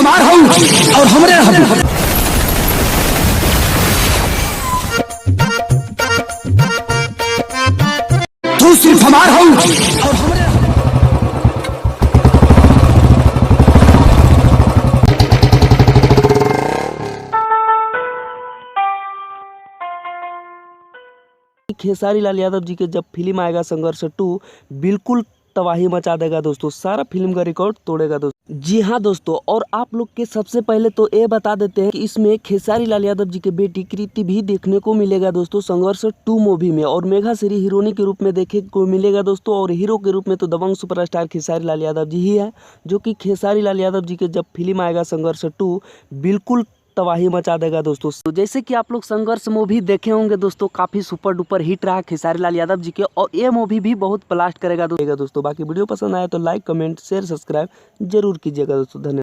हमार हूँ और हमरे रहबू। तू सिर्फ हमार हूँ और हमरे खेसारी लाल यादव जी के जब फिल्म आएगा संघर्ष 2 बिल्कुल तबाही मचा देगा दोस्तों, सारा फिल्म का रिकॉर्ड तोड़ेगा दोस्तों। जी हाँ दोस्तों, और आप लोग के सबसे पहले तो ये बता देते हैं कि इसमें खेसारी लाल यादव जी के बेटी कृति भी देखने को मिलेगा दोस्तों संघर्ष 2 मूवी में, और मेघा श्री हीरोइनी के रूप में देखने को मिलेगा दोस्तों, और हीरो के रूप में तो दबंग सुपरस्टार खेसारी लाल यादव जी ही है, जो कि खेसारी लाल यादव जी के जब फिल्म आएगा संघर्ष 2 बिल्कुल तबाही मचा देगा दोस्तों। तो जैसे कि आप लोग संघर्ष मूवी देखे होंगे दोस्तों, काफी सुपर डुपर हिट रहा खेसारी लाल यादव जी के, और ये मूवी भी बहुत ब्लास्ट करेगा दोस्तों। बाकी वीडियो पसंद आया तो लाइक कमेंट शेयर सब्सक्राइब जरूर कीजिएगा दोस्तों। धन्यवाद।